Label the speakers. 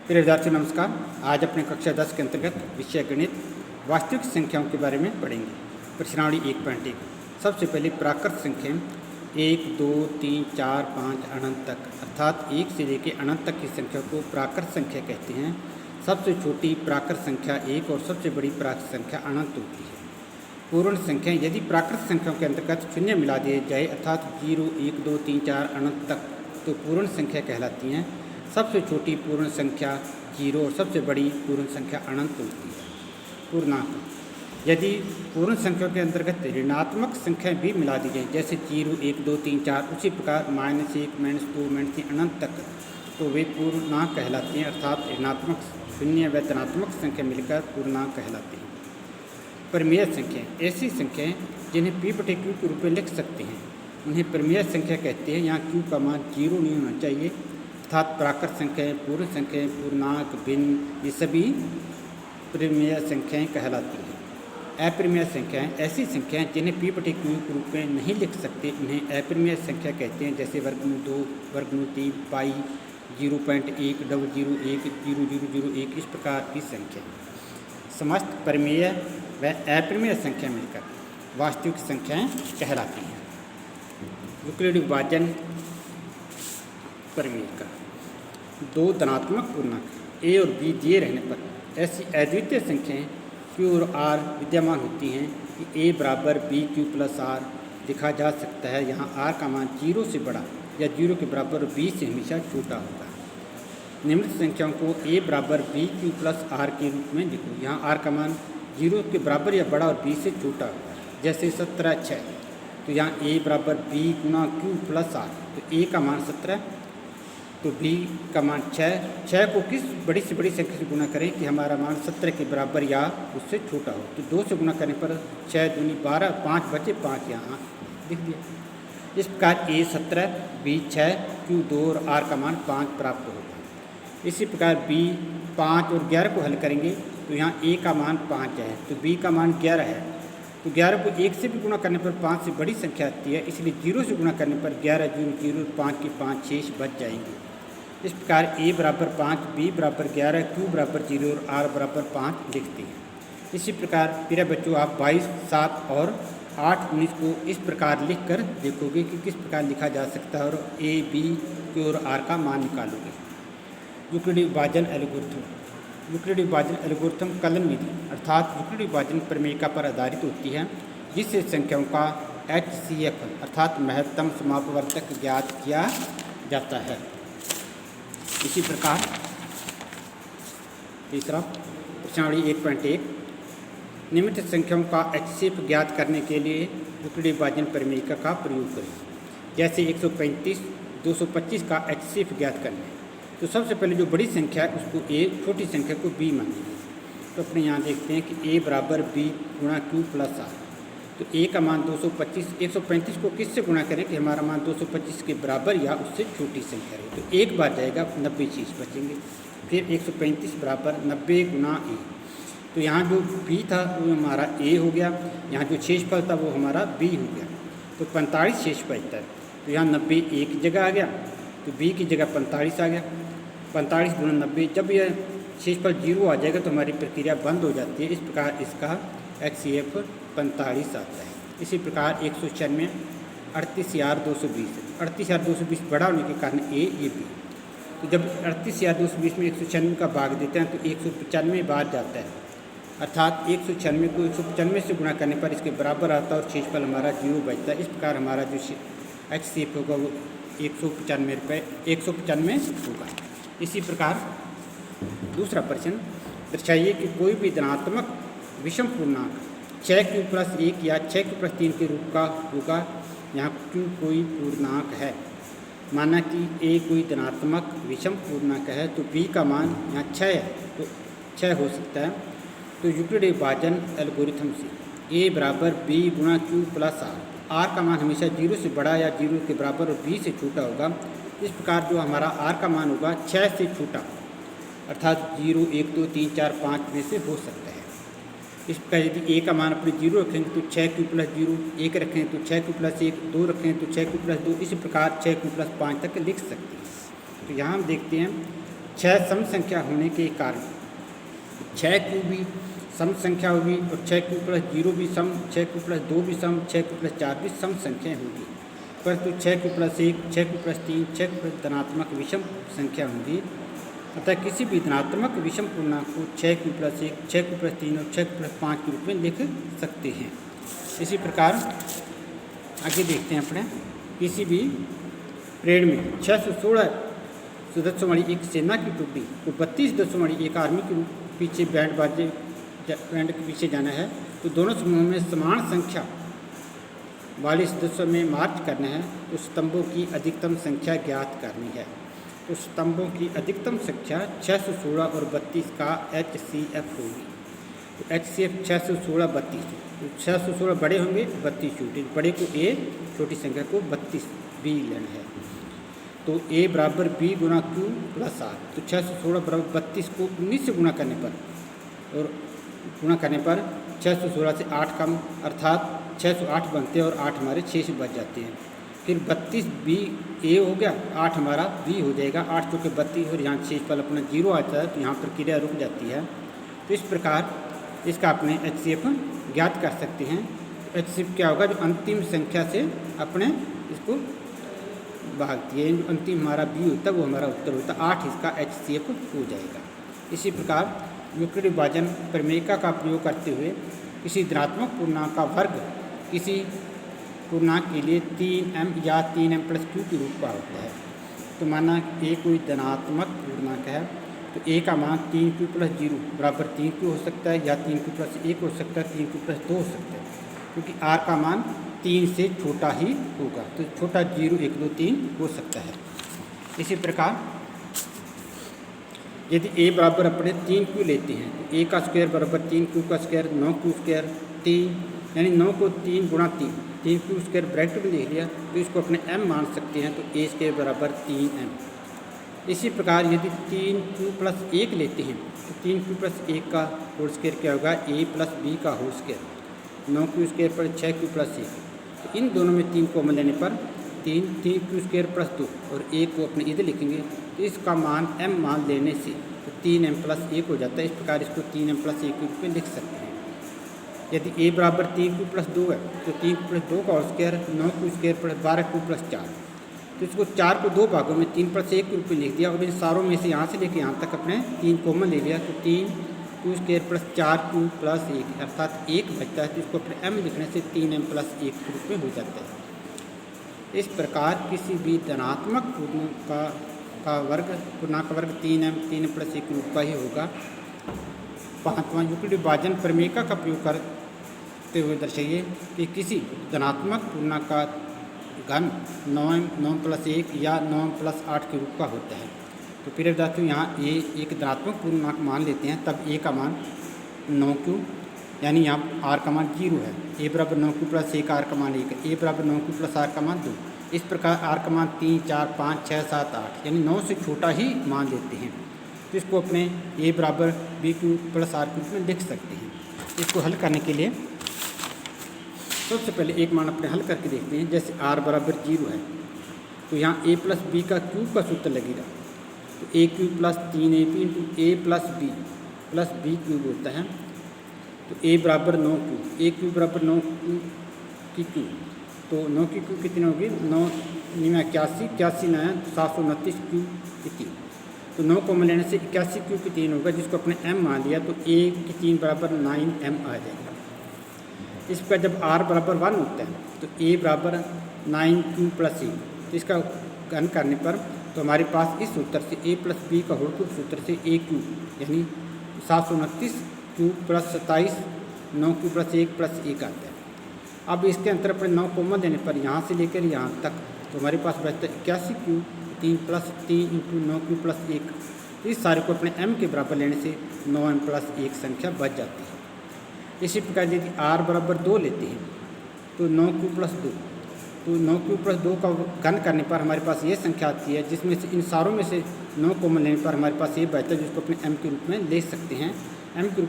Speaker 1: प्रिय विद्यार्थी नमस्कार। आज अपने कक्षा 10 के अंतर्गत विषय गणित वास्तविक संख्याओं के बारे में पढ़ेंगे। प्रश्नावली 1.1। सबसे पहले प्राकृत संख्या 1, 2, 3, 4, 5 अनंत तक अर्थात 1 से लेकर अनंत तक की संख्या को प्राकृत संख्या कहते हैं। सबसे छोटी प्राकृत संख्या 1 और सबसे बड़ी प्राकृत संख्या अनंत होती है। पूर्ण संख्या यदि प्राकृत संख्याओं के अंतर्गत शून्य मिला दिए जाए अर्थात 0, 1, 2, 3, 4 अनंत तक तो पूर्ण संख्या कहलाती हैं। सबसे छोटी पूर्ण संख्या 0 और सबसे बड़ी पूर्ण संख्या अनंत होती है। पूर्णांक यदि पूर्ण संख्याओं के अंतर्गत ऋणात्मक संख्या भी मिला दी जाए जैसे 0, 1, 2, 3, 4 उसी प्रकार -1, -2, -3 अनंत तक तो वे पूर्णांक कहलाती हैं अर्थात ऋणात्मक शून्य व धनात्मक संख्या मिलकर पूर्णांक कहलाती हैं। परिमेय संख्या ऐसी संख्याएँ जिन्हें P/Q के रूप में लिख सकते हैं उन्हें परिमेय संख्या कहते हैं। यहाँ Q का मान 0 नहीं होना चाहिए अर्थात प्राकृत संख्याएँ, पूर्ण संख्याएँ, पूर्णांक, भिन्न ये सभी परिमेय संख्याएँ कहलाती हैं। अपरिमेय संख्याएँ ऐसी संख्याएँ जिन्हें P/Q के रूप में नहीं लिख सकते उन्हें अपरिमेय संख्या कहते हैं जैसे वर्गमूल 2, वर्गमूल 3, पाई, 0.1, 001, 0001 इस प्रकार की संख्या। समस्त परिमेय व अपरिमेय संख्या मिलकर वास्तविक संख्याएँ कहलाती हैं। यूक्लिड विभाजन परिमेय का 2 धनात्मक पूर्णांक a और b दिए रहने पर ऐसी अद्वितीय संख्याएँ q और r विद्यमान होती हैं कि a बराबर bq प्लस r लिखा जा सकता है। यहाँ r का मान 0 से बड़ा या 0 के बराबर b से हमेशा छोटा होगा। निम्नलिखित संख्याओं को a बराबर bq प्लस r के रूप में लिखो। यहाँ r का मान 0 के बराबर या बड़ा और b से छोटा होगा। जैसे 17, 6 तो यहाँ a बराबर b गुना q प्लस r तो a का मान 17 तो b का मान 6 को किस बड़ी से बड़ी संख्या से गुना करें कि हमारा मान 17 के बराबर या उससे छोटा हो। तो 2 से गुना करने पर 6 दूनी 12, 5 बचे 5 यहाँ लिख दिया। इस प्रकार a 17, b 6, q 2 और r का मान 5 प्राप्त होगा। इसी प्रकार b 5 और 11 को हल करेंगे तो यहाँ a का मान 5 है तो b का मान 11 है। तो 11 को 1 से भी गुणा करने पर 5 से बड़ी संख्या आती है इसलिए 0 से गुणा करने पर 11, 0, 0, 5 के 5 शेष बच जाएंगे। इस प्रकार a बराबर 5, b बराबर 11, q बराबर 0 और r बराबर 5 लिखते हैं। इसी प्रकार प्रिय बच्चों आप 22, 7 और 8, 19 को इस प्रकार लिख कर देखोगे कि किस प्रकार लिखा जा सकता है और a, b, q और r का मान निकालोगे। यूक्लिड विभाजन एल्गोरिथम यूक्लिड विभाजन एल्गोरिथम कलन विधि अर्थात यूक्लिड विभाजन प्रमेयिका पर आधारित होती है जिससे संख्याओं का HCF अर्थात महत्तम समापवर्तक ज्ञात किया जाता है। इसी प्रकार तीसरा प्रश्नावली 1.1 निम्नलिखित संख्याओं का HCF ज्ञात करने के लिए यूक्लिड विभाजन प्रमेयिका का प्रयोग करें। जैसे 135, 225 का HCF ज्ञात करना है तो सबसे पहले जो बड़ी संख्या है उसको a, छोटी संख्या को b मानेंगे। तो अपने यहाँ देखते हैं कि a बराबर b गुणा q प्लस r तो a का मान 225, 135 को किससे गुणा करें कि हमारा मान 225 के बराबर या उससे छोटी संख्या रहे। तो एक बार जाएगा 90 शेष बचेंगे। फिर 135 बराबर 90 गुना a तो यहाँ जो b था वो हमारा a हो गया, यहाँ जो शेषफल था वो हमारा b हो गया तो 45 शेष बचता है। तो यहाँ 90 a की जगह आ गया तो b की जगह 45 आ गया। 45 गुना 90 जब यह शेषफल 0 आ जाएगा तो हमारी प्रक्रिया बंद हो जाती है। इस प्रकार इसका HCF 45 आता है। इसी प्रकार 196 38,220 38,220 बड़ा होने के कारण a, ये b तो जब 38,220 में 196 का भाग देते हैं तो 195 बार जाता है अर्थात 196 को 195 से गुणा करने पर इसके बराबर आता है और शेषफल हमारा 0 बचता है। इस प्रकार हमारा जो HCF होगा वो 195 होगा। इसी प्रकार दूसरा प्रश्न दर्शाइए कि कोई भी धनात्मक विषम पूर्णांक 6q प्लस 1 या 6q प्लस 3 के रूप का होगा। यहाँ q कोई पूर्णांक है। माना कि a कोई धनात्मक विषम पूर्णांक है तो b का मान यहाँ 6 है तो 6 हो सकता है। तो यूक्लिड विभाजन एल्गोरिथम से a बराबर b गुणा q प्लस r का मान हमेशा 0 से बड़ा या 0 के बराबर और b से छोटा होगा। इस प्रकार जो हमारा r का मान होगा 6 से छोटा अर्थात 0, 1, 2, 3, 4, 5 में से हो सकता है। इस प्रकार यदि a का मान अपने 0 रखेंगे तो 6q प्लस 0, 1 रखें तो 6q प्लस 1, 2 रखें तो 6q प्लस 2 इसी प्रकार 6q प्लस 5 तक लिख सकते हैं। तो यहाँ हम देखते हैं 6 सम संख्या होने के कारण 6 क्यू भी सम संख्या होगी और 6 क्यू प्लस 0 भी सम, 6 क्यू प्लस 2 भी सम, 6 क्यू प्लस 4 भी सम संख्याएँ होंगी। परंतु 6 Q plus 1, 6 Q plus 3, 6 Q plus धनात्मक विषम संख्या होंगी। अतः किसी भी धनात्मक विषम पूर्णांक को 6 क्यू प्लस 1, 6 क्यू प्लस 3 और 6 क्यू प्लस 5 के रूप में लिख सकते हैं। इसी प्रकार आगे देखते हैं अपने किसी भी परेड में 616 सदस्यों वाली एक सेना की टुकड़ी को 32 सदस्यों वाली एक आर्मी के पीछे बैंड के पीछे जाना है, तो दोनों समूहों में समान संख्या वाले सदस्यों में मार्च करना है। तो स्तंभों की अधिकतम संख्या ज्ञात करनी है। तो स्तंभों की अधिकतम संख्या 616 और 32 का HCF होगी। तो HCF 616 32, तो 616 बड़े होंगे, 32 छोटे, बड़े को A, छोटी संख्या को 32 B लेना है। तो A बराबर B गुना Q प्लस R। तो 616 बराबर 32 को 19 से गुणा करने पर और गुणा करने पर 616 से 8 कम अर्थात 608 बनते हैं और 8 हमारे 6 से बच जाते हैं। फिर 32 B A हो गया, 8 हमारा B हो जाएगा, 8 चौके 32 और यहाँ 6 पर अपना 0 आता है, तो यहाँ पर क्रिया रुक जाती है। तो इस प्रकार इसका अपने HCF ज्ञात कर सकते हैं। HCF क्या होगा, जो अंतिम संख्या से अपने इसको भागती है, जो अंतिम हमारा B होता है वो हमारा उत्तर होता है, 8 इसका HCF हो जाएगा। इसी प्रकार यूक्लिड विभाजन प्रमेयिका का प्रयोग करते हुए किसी धनात्मक पूर्णांक का वर्ग किसी पूर्णांक के लिए 3m या 3m प्लस q के रूप का होता है। तो माना A कोई धनात्मक पूर्णांक है, तो A का मान 3q प्लस 0 बराबर 3q हो सकता है, या 3q प्लस 1 हो सकता है, 3q प्लस 2 हो सकता है, क्योंकि R का मान 3 से छोटा ही होगा। तो छोटा 0, 1, 2, 3 हो सकता है। इसी प्रकार यदि A बराबर अपने 3q लेते हैं, तो A का स्क्वायर बराबर 3q का स्क्वायर 9q स्क्वायर 3, यानी 9 को 3 गुणा 3q स्क्वायर ब्रैकेट में लिख लिया, तो इसको अपने m मान सकते हैं। तो A स्क्वायर बराबर 3m। इसी प्रकार यदि 3q प्लस 1 लेते हैं, तो 3q प्लस 1 का होल स्क्वायर क्या होगा, A प्लस B का होल स्क्वायर, 9q स्क्वायर पर 6q प्लस 1। तो इन दोनों में 3 कॉमन लेने पर 3q स्क्वायर प्लस 2 और 1 को अपने इधर लिखेंगे, तो इसका मान m मान लेने से तो 3m प्लस 1 हो जाता है। इस प्रकार इसको 3m प्लस 1 के रूप में लिख सकते हैं। यदि A बराबर 3q प्लस 2 है, तो 3q प्लस 2 का whole square 9q square plus 12q plus 4, तो इसको 4 को 2 भागों में 3 प्लस 1 के रूप में लिख दिया और इन सारों में से यहाँ से लेकर यहाँ तक अपने 3 कॉमन ले लिया, तो 3q square plus 4q plus 1 अर्थात 1 बचता है। तो इसको अपने m लिखने से 3m प्लस 1 के रूप में हो जाता है। इस प्रकार किसी भी धनात्मक पूर्णांक का वर्ग 3m प्लस 1 के रूप का ही होगा। 5वां यूक्लिड विभाजन प्रमेयिका का प्रयोग करते हुए दर्शाइए कि किसी धनात्मक पूर्णांक का घन 9m प्लस 1 या 9m प्लस 8 के रूप का होता है। तो फिर विद्यार्थियों यहाँ A एक धनात्मक पूर्णांक मान लेते हैं, तब A का मान 9q, यानी यहाँ R का मान 0 है। A बराबर 9q प्लस 1 R का मान 1 है। A बराबर 9q प्लस R का मान 2। इस प्रकार R का मान 3, 4, 5, 6, 7, 8 यानी 9 से छोटा ही मान लेते हैं। तो इसको अपने A बराबर BQ प्लस R के रूप में लिख सकते हैं। इसको हल करने के लिए सबसे पहले एक मान अपने हल करके देखते हैं। जैसे R बराबर 0 है, तो यहाँ A प्लस B का क्यूब का सूत्र लगेगा, तो A cube plus 3AB into A plus B cube होता है। तो A बराबर 9q, A क्यूब बराबर 9q की क्यूब, तो 9 की क्यूब कितनी होगी, 9 81, 81 9 729 क्यूब की 3। तो 9 को लेने से 81 क्यूब की 3 होगा, जिसको अपने m मान लिया, तो A की 3 बराबर 9m आ जाएगा। इस पर जब R बराबर 1 होता है, तो A बराबर 9q प्लस 1, तो इसका घन करने पर तो हमारे पास इस सूत्र से A प्लस B का होल क्यूब सूत्र से A क्यूब यानी 729 cube plus 27 9q plus 1 plus 1 आता है। अब इसके अंतर अपने 9 कॉमन देने पर यहाँ से लेकर यहाँ तक तो हमारे पास बचता है 81 cube 3 plus 3 into 9q plus 1। तो इस सारे को अपने m के बराबर लेने से 9m प्लस 1 संख्या बच जाती है। इसी प्रकार यदि R बराबर 2 लेते हैं, तो 9q प्लस 2, तो 9q प्लस 2 का घन करने पर हमारे पास ये संख्या आती है, जिसमें से इन सारों में से 9 कॉमन लेने पर हमारे पास ये बचता है, जिसको अपने m के रूप में ले सकते हैं। m के रूप